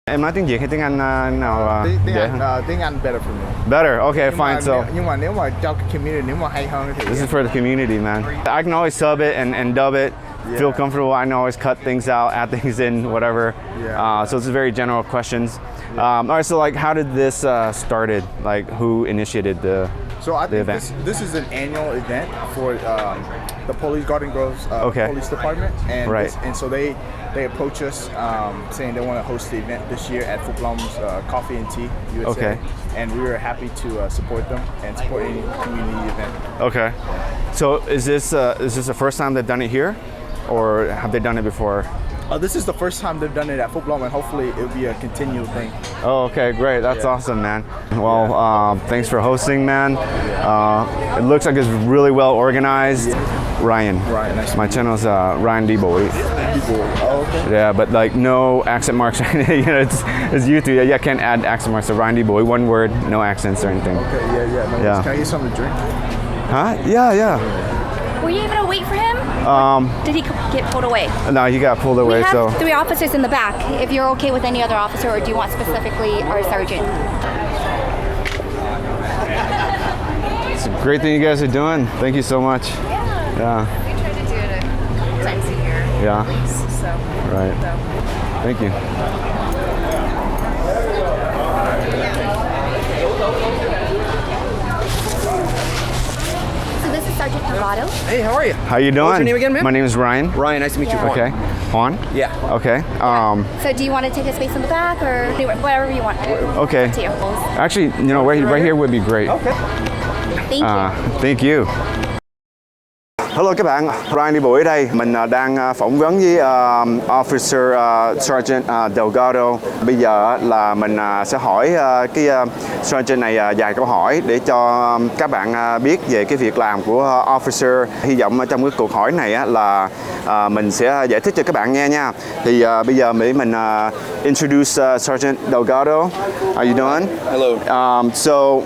Em nói tiếng Việt hay tiếng Anh nào dễ hơn? Tiếng Anh better for me. Better, okay, fine. So nhưng mà nếu mà cho cái community nếu mà hay hơn thì this is for the community, man. I can always sub it and dub it. Feel comfortable. I can always cut things out, add things in, whatever. So it's very general questions. All right, so like, how did this started? Like, who initiated the event? This is an annual event for the Police Garden Groves Police Department, and so they approach us saying they want to host the event this year at Phuc Long's Coffee and Tea USA. Okay. And we were happy to support them and support any community event. Okay. So is this the first time they've done it here, or have they done it before? This is the first time they've done it at Phuc Long, and hopefully it'll be a continual thing. Oh, okay, great. That's awesome, man. Well, thanks for hosting, man. It looks like it's really well organized. Ryan. Nice. My channel's Ryan D Boy. Oh, okay. Yeah, but like no accent marks. You know, it's YouTube. Yeah, I can't add accent marks. So Ryan D Boy, one word, no accents or anything. Okay, yeah. Can I get something to drink? Huh? Yeah. Were you able to wait for him? Did he get pulled away? No, he got pulled away. We have So 3 officers in the back. If you're okay with any other officer, or do you want specifically our sergeant? it's a great thing you guys are doing. Thank you so much. Yeah. We try to do it a couple times a year. Yeah. At least, so. Right. Thank you. So this is Sergeant Novato. Hey, how are you? How you doing? What's your name again, man? My name is Ryan. Ryan, nice to meet you. Juan. Okay. Juan? Yeah. Okay. So do you want to take a space in the back, or whatever you want? Okay. Up to you. Actually, you know, right here would be great. Okay. Thank you. Thank you. Hello các bạn, Ryan đi buổi ở đây. Mình đang phỏng vấn với Officer Sergeant Delgado. Bây giờ là mình sẽ hỏi cái Sergeant này vài câu hỏi để cho các bạn biết về cái việc làm của Officer. Hy vọng trong cái cuộc hỏi này là mình sẽ giải thích cho các bạn nghe nha. Thì bây giờ mình introduce Sergeant Delgado. How you doing? Hello. So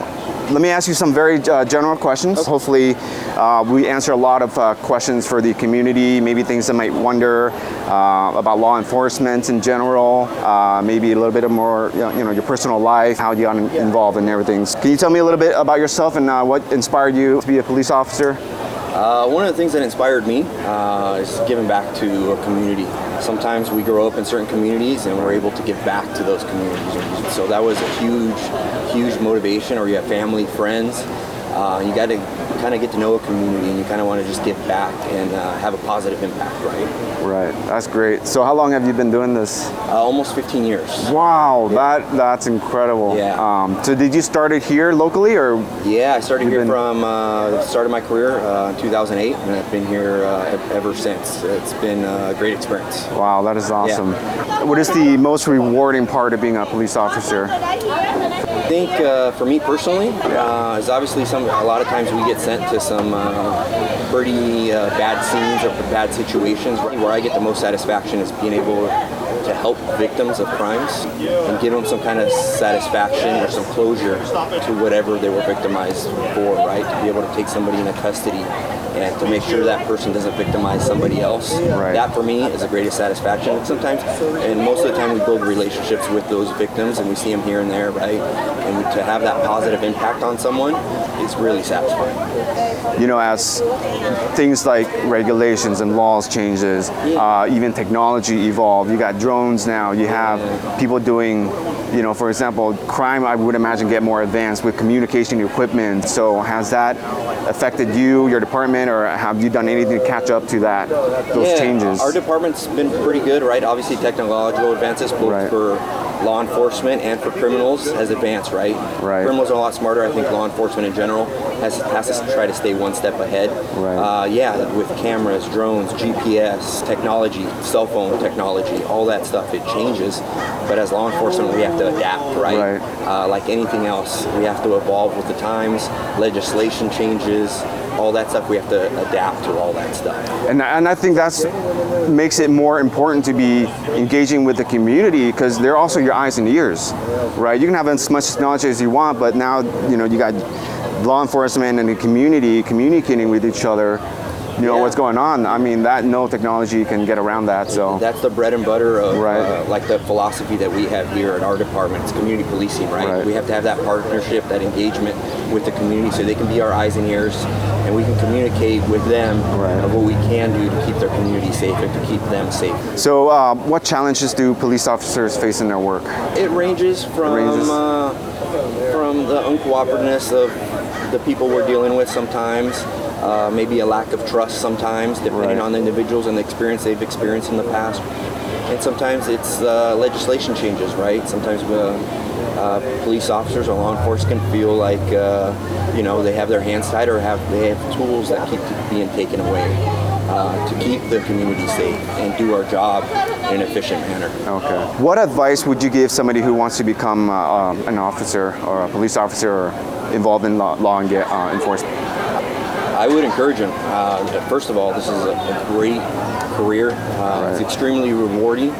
let me ask you some very general questions. Okay. Hopefully, we answer a lot of questions for the community, maybe things that might wonder about law enforcement in general, maybe a little bit of more, you know, your personal life, how you got involved in everything. Can you tell me a little bit about yourself and what inspired you to be a police officer? One of the things that inspired me is giving back to a community. Sometimes we grow up in certain communities and we're able to give back to those communities. So that was a huge motivation. Or you have family, friends. You got to kind of get to know a community, and you kind of want to just give back and have a positive impact, right? Right, that's great. So how long have you been doing this? Almost 15 years. Wow, that's incredible. Yeah. So did you start it here locally, or? Yeah, I started here from the start of my career in 2008, and I've been here ever since. It's been a great experience. Wow, that is awesome. Yeah. What is the most rewarding part of being a police officer? I think for me personally, is obviously a lot of times we get sent to some pretty bad scenes or bad situations. Where I get the most satisfaction is being able to help victims of crimes and give them some kind of satisfaction or some closure to whatever they were victimized for, right? To be able to take somebody into custody and to make sure that person doesn't victimize somebody else. Right. That for me is the greatest satisfaction. Sometimes, and most of the time, we build relationships with those victims and we see them here and there, right? And to have that positive impact on someone is really satisfying. You know, as things like regulations and laws changes, even technology evolve. You got drones now. You have people doing, you know, for example, crime, I would imagine, get more advanced with communication equipment. So has that affected you, your department, or have you done anything to catch up to those changes? Our department's been pretty good, right? Obviously, technological advances both for law enforcement and for criminals has advanced, right? Right. Criminals are a lot smarter. I think law enforcement in general has to try to stay one step ahead. Right. With cameras, drones, GPS, technology, cell phone technology, all that stuff, it changes. But as law enforcement, we have to adapt, right? Like anything else, we have to evolve with the times. Legislation changes. All that stuff, we have to adapt to all that stuff. And I think that's makes it more important to be engaging with the community, because they're also your eyes and ears, right? You can have as much knowledge as you want, but now, you know, you got law enforcement and the community communicating with each other. know Yeah. what's going on. I mean, that no technology can get around that. So That's the bread and butter of Right. like the philosophy that we have here at our department. It's community policing, right? Right. We have to have that partnership, that engagement with the community so they can be our eyes and ears and we can communicate with them Right. of what we can do to keep their community safe and to keep them safe. So, what challenges do police officers face in their work? It ranges from the uncooperativeness of the people we're dealing with sometimes, maybe a lack of trust sometimes, depending Right. on the individuals and the experience they've experienced in the past. And sometimes it's legislation changes, right? Sometimes police officers or law enforcement can feel like they have their hands tied or they have tools that keep being taken away to keep the community safe and do our job in an efficient manner. Okay. What advice would you give somebody who wants to become an officer or a police officer or involved in law enforcement? I would encourage them. First of all, this is a great career. It's extremely rewarding.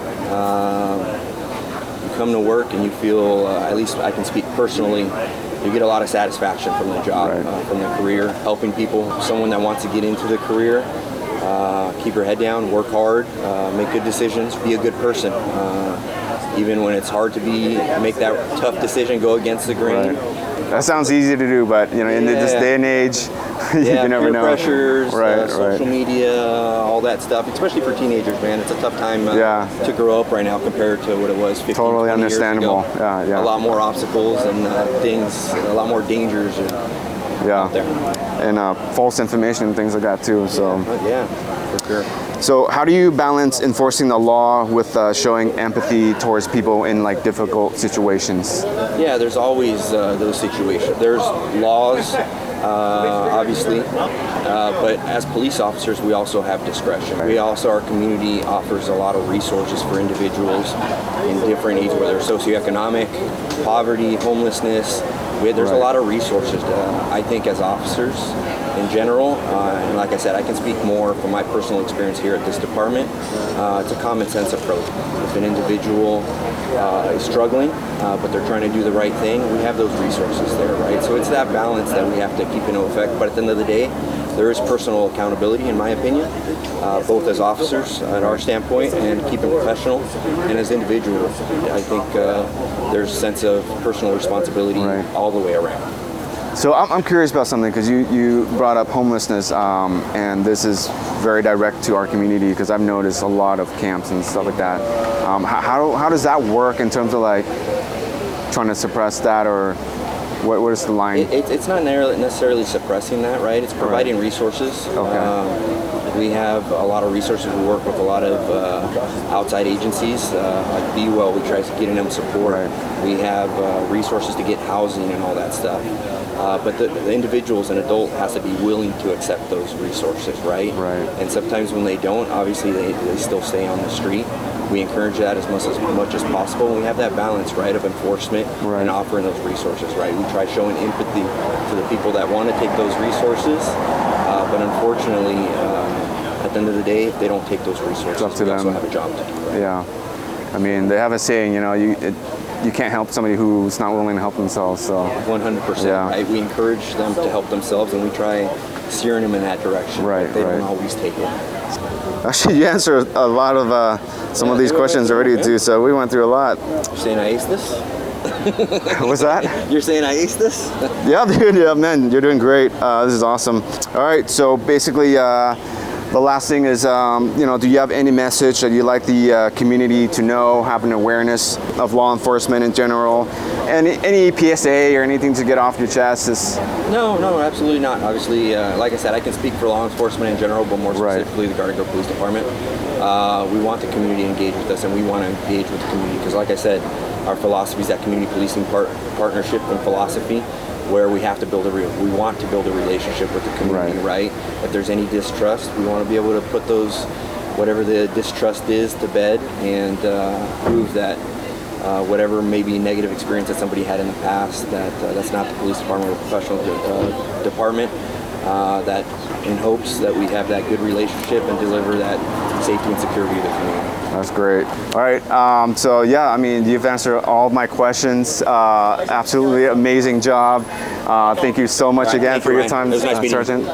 You come to work and you feel, at least I can speak personally, you get a lot of satisfaction from the job, from the career, helping people. Someone that wants to get into the career, keep your head down, work hard, make good decisions, be a good person. Even when it's hard to make that tough decision, go against the grain. That sounds easy to do, but in this day and age, you never peer know. pressures, Right, social media, all that stuff, especially for teenagers, man. It's a tough time to grow up right now compared to what it was 15, Totally 20 understandable. years ago. Yeah. A lot more obstacles and things, a lot more dangers out there. And false information and things like that too. So Yeah, for sure. So how do you balance enforcing the law with showing empathy towards people in like difficult situations? Yeah, there's always those situations. There's laws, obviously, but as police officers, we also have discretion. Our community offers a lot of resources for individuals in different ages, whether socioeconomic, poverty, homelessness. There's a lot of resources. I think as officers in general, and like I said, I can speak more from my personal experience here at this department. It's a common sense approach. If an individual is struggling, but they're trying to do the right thing, we have those resources there, right? So it's that balance that we have to keep into effect. But at the end of the day, there is personal accountability, in my opinion, both as officers at our standpoint and keeping professional, and as individuals. I think there's a sense of personal responsibility all the way around. So I'm curious about something because you brought up homelessness, and this is very direct to our community because I've noticed a lot of camps and stuff like that. How does that work in terms of like trying to suppress that, or what is the line? It's not necessarily suppressing that, right? It's providing resources. We have a lot of resources. We work with a lot of outside agencies, like Be Well. We try getting them support. We have resources to get housing and all that stuff. But the individuals, an adult, has to be willing to accept those resources, right? And sometimes when they don't, obviously they still stay on the street. We encourage that as much as possible. And we have that balance, right, of enforcement and offering those resources, right? We try showing empathy to the people that want to take those resources, but unfortunately, at the end of the day, if they don't take those resources, we also have a job to do. Yeah, I mean, they have a saying, you can't help somebody who's not willing to help themselves. So 100%. Right? We encourage them to help themselves, and we try steering them in that direction. But they don't always take it. Actually, you answered a lot of some of these questions already too, so we went through a lot. You're saying I aced this? What's that? You're saying I aced this? Yeah, dude. Yeah, man, you're doing great. This is awesome. All right, so basically, the last thing is, do you have any message that you'd like the community to know, have an awareness of law enforcement in general, and any PSA or anything to get off your chest? No, absolutely not. Obviously, like I said, I can speak for law enforcement in general, but more specifically the Garden Grove Police Department. We want the community to engage with us, and we want to engage with the community because, like I said, our philosophy is that community policing partnership and philosophy, where we have to we want to build a relationship with the community, right? If there's any distrust, we want to be able to put those, whatever the distrust is, to bed and prove that whatever maybe negative experience that somebody had in the past, that's not the police department or professional department, that in hopes that we have that good relationship and deliver that safety and security to the community. That's great. All right. So yeah, I mean, you've answered all of my questions. Absolutely amazing job. Thank you so much again for your time, It was nice meeting you. Sergeant.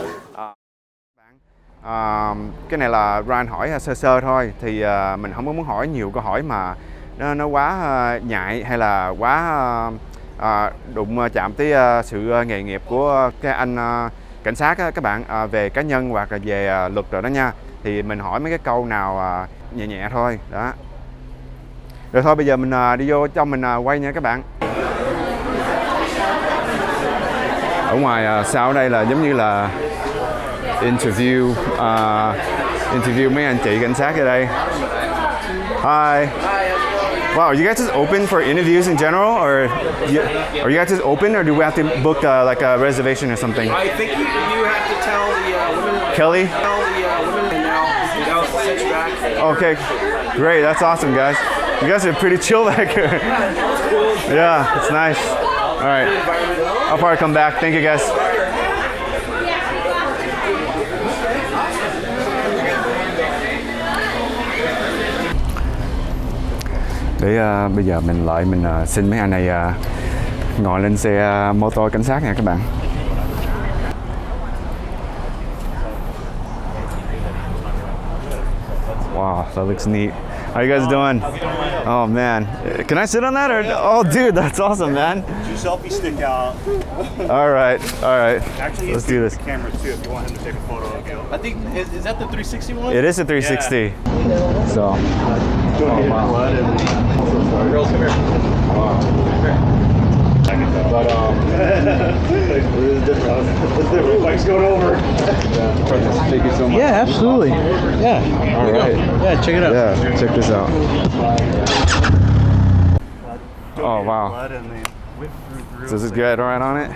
Cái này là Ryan hỏi sơ sơ thôi, thì mình không có muốn hỏi nhiều câu hỏi mà nó quá nhạy hay là quá đụng chạm tới sự nghề nghiệp của cái anh cảnh sát á, các bạn, về cá nhân hoặc là về luật rồi đó nha. Thì mình hỏi mấy cái câu nào nhẹ nhẹ thôi đó. Rồi thôi bây giờ mình đi vô trong mình quay nha các bạn. Ở ngoài sau đây là giống như là interview mấy anh chị cảnh sát ở đây. Hi. Wow, are you guys just open for interviews in general, or are you guys just open, or do we have to book like a reservation or something? I think you have to tell the women. Kelly? Tell the women and now send you back. Okay, great. That's awesome, guys. You guys are pretty chill back here. Yeah, it's nice. All right, I'll probably come back. Thank you, guys. Để bây giờ mình lại xin mấy anh này ngồi lên xe mô tô cảnh sát nha các bạn. Wow, that looks neat. How you guys doing? Oh man, can I sit on that? Or oh, dude, that's awesome, man. Your selfie stick out. All right. Actually, let's do this. The camera too, if you want him to take a photo of you. I think is that the 360 one? It is a 360. Yeah. So. Oh, wow. Girls, come here. But it's different. It's different. Mike's going over. Thank you so much. Yeah, absolutely. Yeah. All right. Yeah, check it out. Yeah, check this out. Oh wow. Blood and they whip through. Does this get right on it?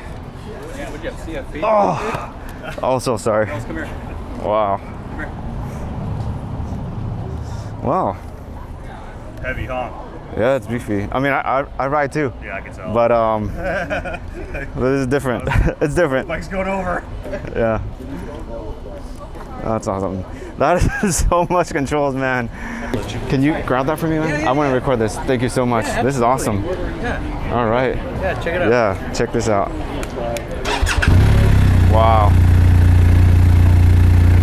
Yeah, would you see a feet? Oh, so sorry. Come here. Wow. Come here. Wow. Heavy, huh? Yeah, it's beefy. I mean, I ride too. Yeah, I can tell. But this is different. It's different. Mike's going over. Yeah. That's awesome. That is so much controls, man. Can you grab that for me, man? I want to record this. Thank you so much. Yeah, this is awesome. Yeah. All right. Yeah, check it out. Yeah, check this out. Wow.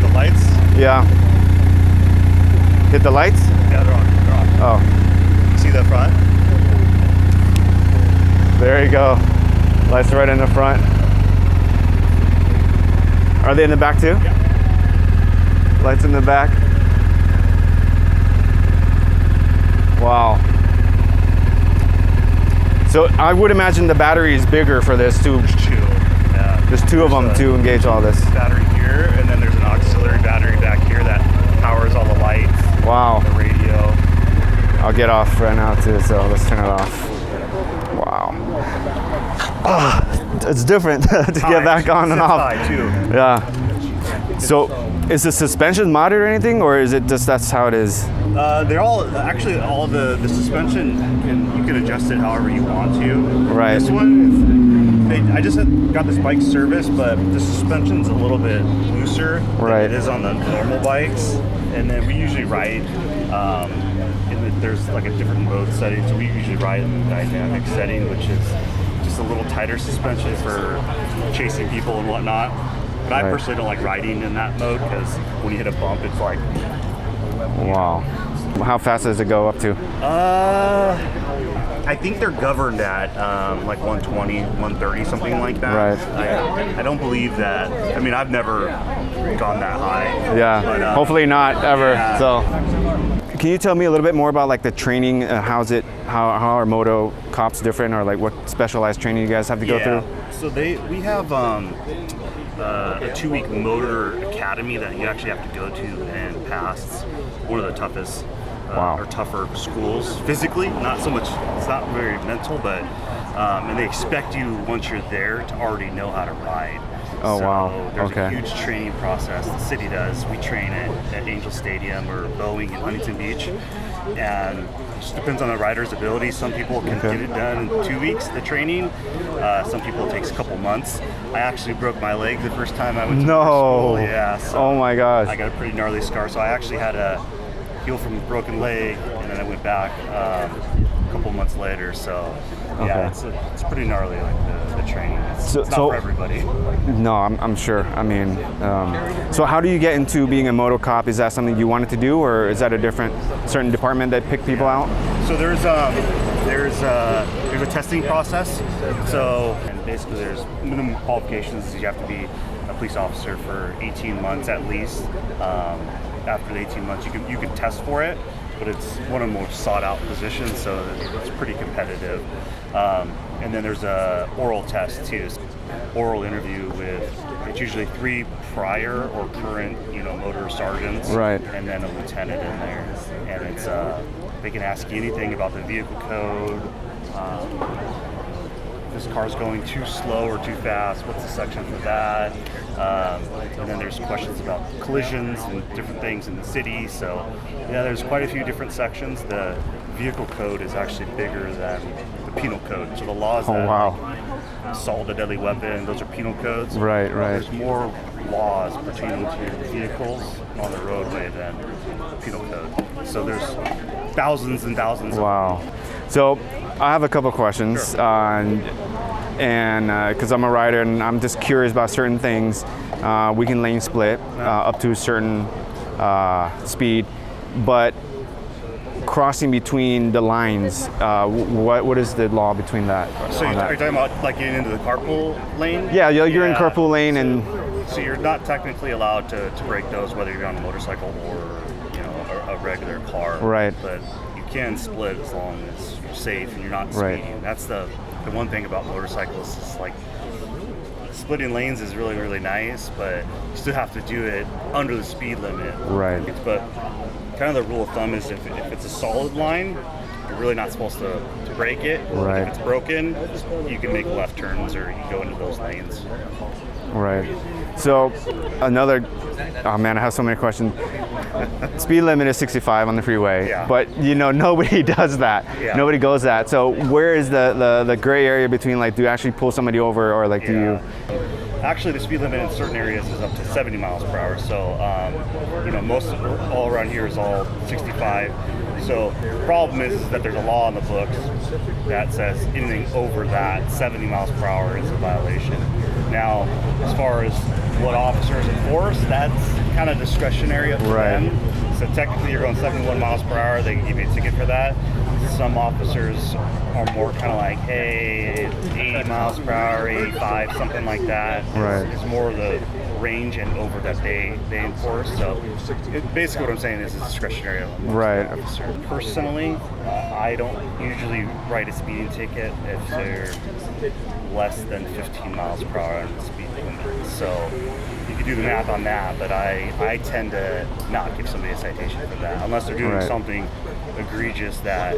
The lights? Yeah. Hit the lights? Yeah, they're on. Oh, See the front? there you go. Lights right in the front. Are they in the back too? Yeah. Lights in the back. Wow. So I would imagine the battery is bigger for this too. There's two. Yeah. There's two of them to engage all this. Battery here, and then there's an auxiliary battery back here that powers all the lights, Wow. the radio. I'll get off right now too, so let's turn it off. Wow. It's different to get back on and It's off. high too. Yeah. So is the suspension modded or anything, or is it just that's how it is? They're all actually all the suspension, you can adjust it however you want to. Right. This one, I just got this bike serviced, but the suspension's a little bit looser Right. than it is on the normal bikes. And then we usually ride. There's like a different mode setting, so we usually ride in the dynamic setting, which is just a little tighter suspension for chasing people and whatnot. But I Right. personally don't like riding in that mode because when you hit a bump, it's like. Wow. How fast does it go up to? I think they're governed at like 120, 130, something like that. Right. I don't believe that. I mean, I've never gone that high. Yeah. But, Hopefully not ever. yeah. So, can you tell me a little bit more about like the training? How are moto cops different, or like what specialized training you guys have to go through? So we have a 2-week motor academy that you actually have to go to and pass. It's one of the toughest Wow. or tougher schools physically. Not so much. It's not very mental, but and they expect you once you're there to already know how to ride. Oh, so wow. There's Okay. a huge training process. The city does. We train at Angel Stadium or Boeing in Huntington Beach, and it just depends on the rider's ability. Some people can Okay. get it done in 2 weeks, the training. Some people it takes a couple months. I actually broke my leg the first time I went to school. Yeah. So Oh my gosh. I got a pretty gnarly scar, so I actually had a heal from a broken leg, and then I went back a couple months later. So Okay. yeah, it's pretty gnarly, like the training. It's not for everybody. No, I'm sure. I mean, so how do you get into being a moto cop? Is that something you wanted to do, or is that a certain department that pick people out? So there's a testing process. So and basically there's minimum qualifications. You have to be a police officer for 18 months at least. After the 18 months, you can test for it, but it's one of the most sought out positions, so it's pretty competitive. And then there's a oral test too. Oral interview with, it's usually 3 prior or current, motor sergeants, right, and then a lieutenant in there. And it's they can ask you anything about the vehicle code. This car's going too slow or too fast, what's the section for that? And then there's questions about collisions and different things in the city. So yeah, there's quite a few different sections. The vehicle code is actually bigger than the penal code. So the laws that assault a deadly weapon, those are penal codes. Right. There's more laws pertaining to vehicles on the roadway than penal code. So there's thousands and thousands. Wow. So I have a couple questions, and because I'm a rider and I'm just curious about certain things. We can lane split up to a certain speed, but crossing between the lines, what is the law between that? So you're talking about like getting into the carpool lane? Yeah, you're in carpool lane, and so you're not technically allowed to break those, whether you're on a motorcycle or a regular car. Right. But you can split as long as you're safe and you're not speeding. Right. That's the one thing about motorcycles is like splitting lanes is really, really nice, but you still have to do it under the speed limit. Right. But kind of the rule of thumb is if it's a solid line, you're really not supposed to break it. Right. If it's broken, you can make left turns or you can go into those lanes. Right. So oh man, I have so many questions. Speed limit is 65 on the freeway, but nobody does that. Yeah. Nobody goes that. So where is the gray area between, like, do you actually pull somebody over, or like do you? Actually, the speed limit in certain areas is up to 70 miles per hour. So most all around here is all 65. So the problem is that there's a law in the books that says anything over that 70 miles per hour is a violation. Now, as far as what officers enforce, that's kind of discretionary up to them. So technically you're going 71 miles per hour, they can give you a ticket for that. Some officers are more kind of like, hey, 80 miles per hour, 85, something like that. Right. It's more of the range and over that they enforce. So basically what I'm saying is it's discretionary. Right. Officer. Personally, I don't usually write a speeding ticket if they're less than 15 miles per hour on the speed limit. So you can do the math on that, but I tend to not give somebody a citation for that unless they're doing something egregious that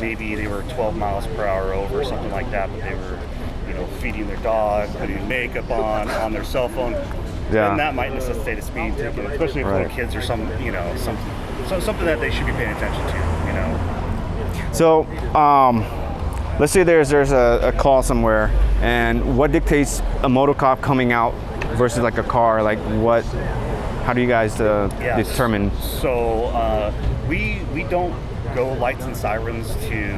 maybe they were 12 miles per hour over or something like that, but they were feeding their dog, putting makeup on their cell phone. Then that might necessitate a speeding ticket, especially if little kids or something that they should be paying attention to. So let's say there's a call somewhere, and what dictates a moto cop coming out versus like a car? Like how do you guys determine? So we don't go lights and sirens to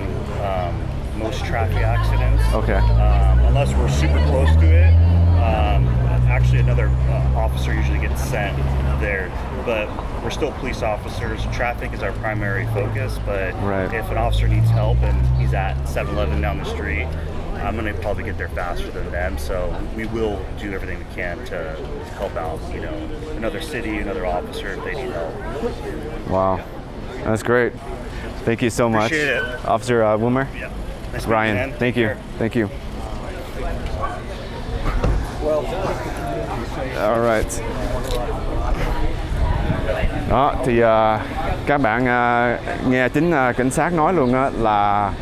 most traffic accidents. Okay. Unless we're super close to it. Actually, another officer usually gets sent there, but we're still police officers. Traffic is our primary focus, but if an officer needs help and he's at 7-Eleven down the street, I'm going to probably get there faster than them, so we will do everything we can to help out, another city, another officer if they need help. Wow, that's great. Thank you so much. Appreciate it. Officer Wilmer? Yeah. Nice Ryan, meeting you, man. thank you. Sure. Thank you. Alright. Đó thì các bạn nghe chính cảnh sát nói luôn á, là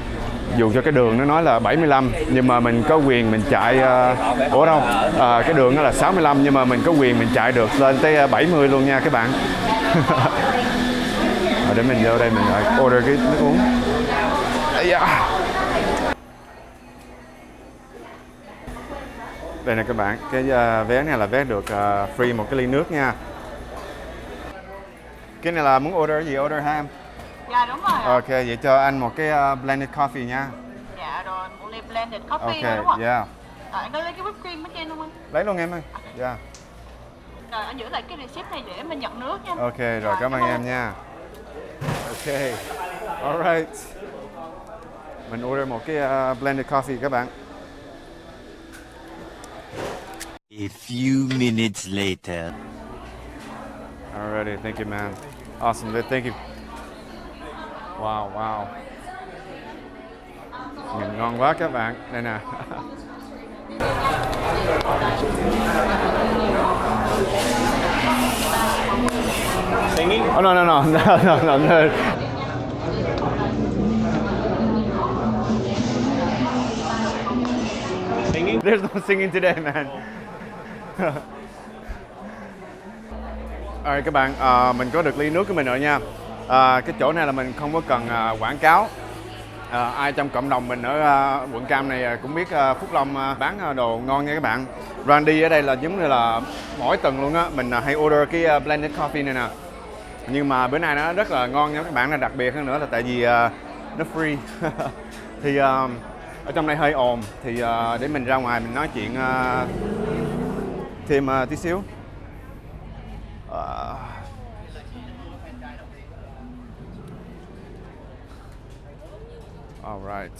dù cho cái đường nó nói là 75 nhưng mà mình có quyền mình chạy cái đường nó là 65 nhưng mà mình có quyền mình chạy được lên tới 70 luôn nha các bạn. Để mình vô đây mình order cái nước uống. Đây nè các bạn, cái vé này là vé được free một cái ly nước nha. Cái này là muốn order gì? Order ham? Dạ đúng rồi. Ok, vậy cho anh một cái blended coffee nha. Dạ rồi, một ly blended coffee Ok, thôi đúng không? yeah. Rồi anh có lấy cái whipped cream ở trên không anh? Lấy luôn em ơi. Yeah. Rồi anh giữ lại cái receipt này để mình nhận nước nha. Ok, rồi cảm ơn em nha. Ok, alright. Mình order một cái blended coffee các bạn. A few minutes later. Alrighty, thank you man. Awesome, thank you. Wow, wow. Nhìn ngon quá các bạn. Đây nè. Singing? Oh no no no no no no no. Singing? There's no singing today, man. Alright các bạn, mình có được ly nước của mình rồi nha. Cái chỗ này là mình không có cần quảng cáo. Ai trong cộng đồng mình ở quận Cam này cũng biết Phúc Long bán đồ ngon nha các bạn. Randy ở đây là giống như là mỗi tuần luôn á, mình hay order cái blended coffee này nè. Nhưng mà bữa nay nó rất là ngon nha các bạn, là đặc biệt hơn nữa là tại vì nó free. Thì ở trong đây hơi ồn, thì để mình ra ngoài mình nói chuyện thêm tí xíu. Alright.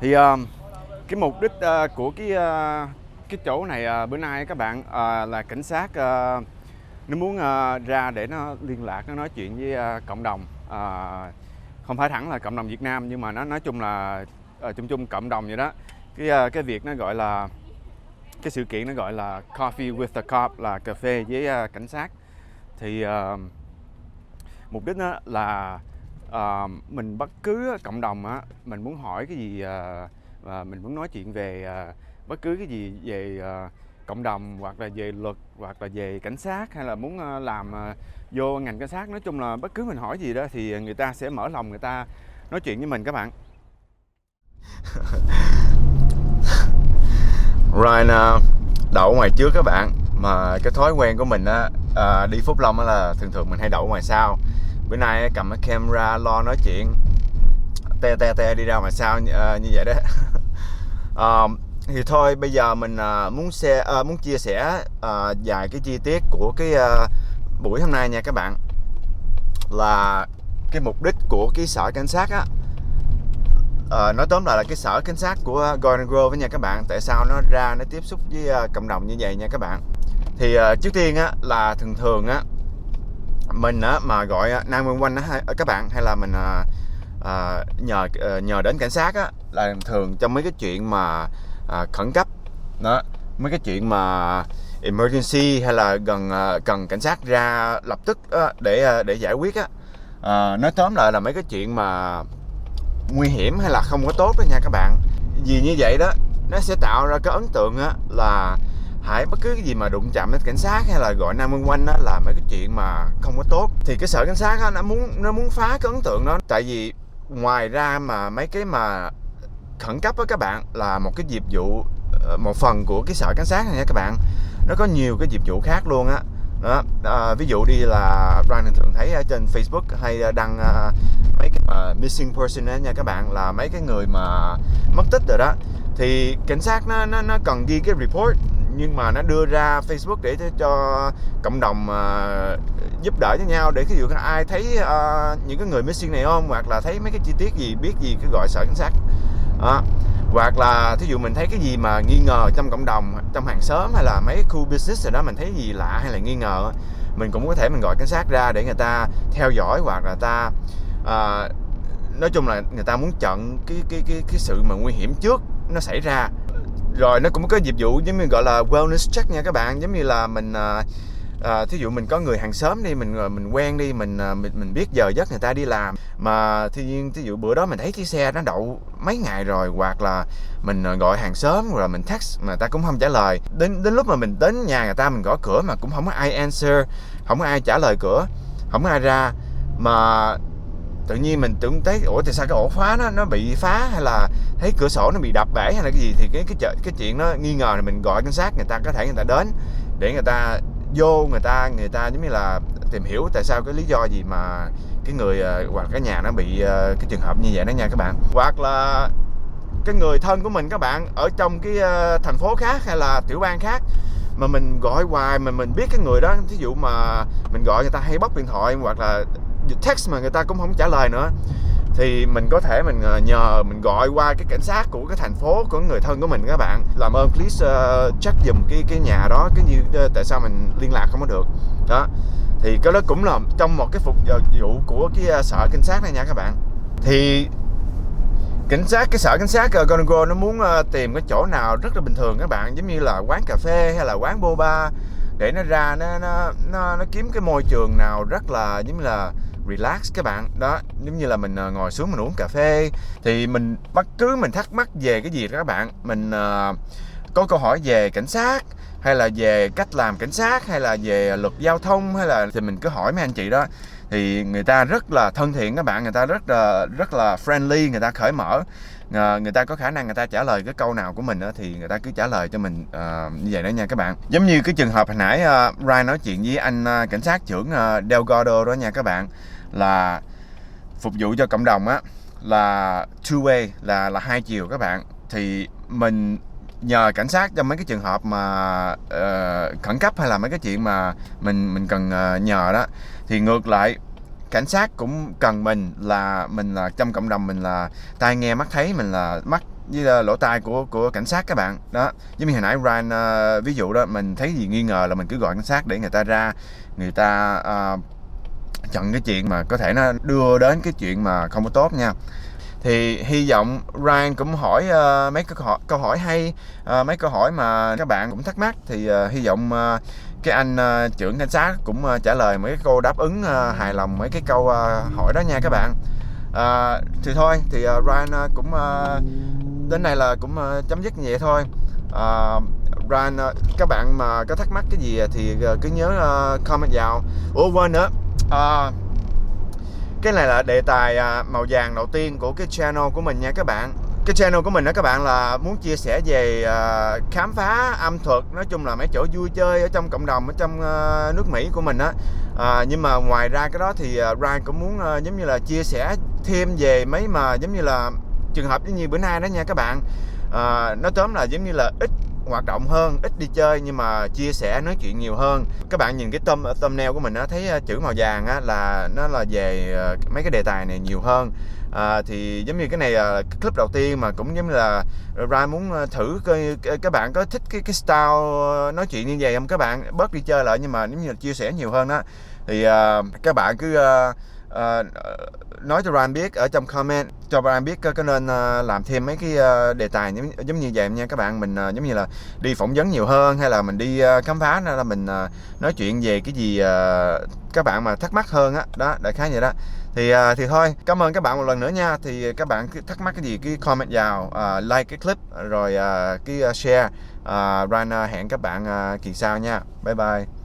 Thì cái mục đích của cái chỗ này bữa nay các bạn là cảnh sát nó muốn ra để nó liên lạc, nó nói chuyện với cộng đồng, không phải hẳn là cộng đồng Việt Nam nhưng mà nó nói chung là chung cộng đồng vậy đó. Cái việc nó gọi là cái sự kiện nó gọi là Coffee with the Cop, là cà phê với cảnh sát. Thì mục đích đó là mình bất cứ cộng đồng á, mình muốn hỏi cái gì và mình muốn nói chuyện về bất cứ cái gì về cộng đồng, hoặc là về luật, hoặc là về cảnh sát, hay là muốn làm vô ngành cảnh sát, nói chung là bất cứ mình hỏi gì đó thì người ta sẽ mở lòng, người ta nói chuyện với mình các bạn. Ryan đậu ngoài trước các bạn, mà cái thói quen của mình á, đi Phúc Long á là thường mình hay đậu ngoài sau. Bữa nay cầm cái camera lo nói chuyện te đi ra ngoài sau như vậy đó. Thì thôi bây giờ mình muốn chia sẻ vài cái chi tiết của cái buổi hôm nay nha các bạn. Là cái mục đích của cái sở cảnh sát á, nói tóm lại là cái sở cảnh sát của Garden Grove nha các bạn. Tại sao nó ra nó tiếp xúc với cộng đồng như vậy nha các bạn. Thì trước tiên á là thường á mình á mà gọi 911 á các bạn, hay là mình nhờ đến cảnh sát á, là thường trong mấy cái chuyện mà khẩn cấp đó, mấy cái chuyện mà emergency, hay là cần cảnh sát ra lập tức để giải quyết á. Nói tóm lại là mấy cái chuyện mà nguy hiểm hay là không có tốt đó nha các bạn. Vì như vậy đó nó sẽ tạo ra cái ấn tượng á là hãy bất cứ cái gì mà đụng chạm đến cảnh sát hay là gọi 911 đó là mấy cái chuyện mà không có tốt. Thì cái sở cảnh sát á, nó muốn phá cái ấn tượng đó. Tại vì ngoài ra mà mấy cái mà khẩn cấp á các bạn, là một cái dịch vụ, một phần của cái sở cảnh sát này nha các bạn. Nó có nhiều cái dịch vụ khác luôn á. Đó, ví dụ đi là Ryan thường thấy ở trên Facebook hay đăng mấy cái missing person đó nha các bạn, là mấy cái người mà mất tích rồi đó. Thì cảnh sát nó cần ghi cái report, nhưng mà nó đưa ra Facebook để cho cộng đồng giúp đỡ cho nhau, để ví dụ ai thấy những cái người missing này không, hoặc là thấy mấy cái chi tiết gì, biết gì cứ gọi sở cảnh sát. Hoặc là thí dụ mình thấy cái gì mà nghi ngờ trong cộng đồng, trong hàng xóm, hay là mấy khu business rồi đó, mình thấy gì lạ hay là nghi ngờ, mình cũng có thể mình gọi cảnh sát ra để người ta theo dõi, hoặc là ta nói chung là người ta muốn chặn cái sự mà nguy hiểm trước nó xảy ra. Rồi nó cũng có dịch vụ giống như gọi là wellness check nha các bạn, giống như là mình thí dụ mình có người hàng xóm đi, mình quen đi, mình biết giờ giấc người ta đi làm, mà thí dụ bữa đó mình thấy chiếc xe nó đậu mấy ngày rồi, hoặc là mình gọi hàng xóm rồi mình text mà người ta cũng không trả lời, đến lúc mà mình đến nhà người ta mình gõ cửa mà cũng không có ai answer, không có ai trả lời cửa, không có ai ra, mà tự nhiên mình tưởng thấy ủa tại sao cái ổ khóa nó bị phá, hay là thấy cửa sổ nó bị đập bể hay là cái gì, thì cái chuyện nó nghi ngờ thì mình gọi cảnh sát, người ta có thể người ta đến để người ta vô người ta giống như là tìm hiểu tại sao cái lý do gì mà cái người hoặc cái nhà nó bị cái trường hợp như vậy đó nha các bạn. Hoặc là cái người thân của mình các bạn ở trong cái thành phố khác hay là tiểu bang khác mà mình gọi hoài mà mình biết cái người đó, thí dụ mà mình gọi người ta hay bóc điện thoại hoặc là text mà người ta cũng không trả lời nữa, thì mình có thể mình nhờ mình gọi qua cái cảnh sát của cái thành phố của người thân của mình các bạn. Làm ơn please check giùm cái nhà đó, cái như tại sao mình liên lạc không có được đó. Thì cái đó cũng là trong một cái phục vụ của cái sở cảnh sát này nha các bạn. Thì cái sở cảnh sát Gonago nó muốn tìm cái chỗ nào rất là bình thường các bạn, giống như là quán cà phê hay là quán boba, để nó ra nó kiếm cái môi trường nào rất là giống như là relax các bạn đó, giống như là mình ngồi xuống mình uống cà phê. Thì mình bất cứ mình thắc mắc về cái gì đó các bạn, mình có câu hỏi về cảnh sát hay là về cách làm cảnh sát hay là về luật giao thông hay là thì mình cứ hỏi mấy anh chị đó. Thì người ta rất là thân thiện các bạn, người ta rất là friendly, người ta cởi mở, người ta có khả năng người ta trả lời cái câu nào của mình đó, thì người ta cứ trả lời cho mình như vậy đó nha các bạn. Giống như cái trường hợp hồi nãy Ryan nói chuyện với anh cảnh sát trưởng Delgado đó nha các bạn, là phục vụ cho cộng đồng á, là two way, là hai chiều các bạn. Thì mình nhờ cảnh sát trong mấy cái trường hợp mà khẩn cấp hay là mấy cái chuyện mà mình cần nhờ đó, thì ngược lại cảnh sát cũng cần mình là trong cộng đồng, mình là tai nghe mắt thấy, mình là mắt với lỗ tai của cảnh sát các bạn đó. Giống như hồi nãy Ryan ví dụ đó, mình thấy gì nghi ngờ là mình cứ gọi cảnh sát để người ta ra, người ta chặn cái chuyện mà có thể nó đưa đến cái chuyện mà không có tốt nha. Thì hy vọng Ryan cũng hỏi mấy câu hỏi hay, mấy câu hỏi mà các bạn cũng thắc mắc, thì hy vọng cái anh trưởng cảnh sát cũng trả lời mấy cái câu đáp ứng hài lòng mấy cái câu hỏi đó nha các bạn. Thì thôi thì Ryan cũng đến đây là cũng chấm dứt như vậy thôi. Ryan, các bạn mà có thắc mắc cái gì thì cứ nhớ comment vào. Quên nữa, cái này là đề tài màu vàng đầu tiên của cái channel của mình nha các bạn. Cái channel của mình đó các bạn là muốn chia sẻ về khám phá âm thuật, nói chung là mấy chỗ vui chơi ở trong cộng đồng ở trong nước Mỹ của mình á. Nhưng mà ngoài ra cái đó thì Ryan cũng muốn giống như là chia sẻ thêm về mấy mà giống như là trường hợp như bữa nay đó nha các bạn. Nói tóm là giống như là ít hoạt động hơn, ít đi chơi nhưng mà chia sẻ nói chuyện nhiều hơn. Các bạn nhìn cái thumbnail của mình á, thấy chữ màu vàng á, là nó là về mấy cái đề tài này nhiều hơn. Thì giống như cái này là clip đầu tiên mà cũng giống như là Ryan muốn thử coi các bạn có thích cái style nói chuyện như vậy không các bạn, bớt đi chơi lại nhưng mà giống như là chia sẻ nhiều hơn đó. Thì các bạn cứ nói cho Ryan biết ở trong comment, cho Ryan biết có nên làm thêm mấy cái đề tài giống như vậy nha các bạn. Mình giống như là đi phỏng vấn nhiều hơn hay là mình đi khám phá, nên là mình nói chuyện về cái gì các bạn mà thắc mắc hơn á đó, đại khái vậy đó. Thì thôi, cảm ơn các bạn một lần nữa nha. Thì các bạn cứ thắc mắc cái gì cứ comment vào, like cái clip rồi cái share. Ryan hẹn các bạn kỳ sau nha. Bye bye.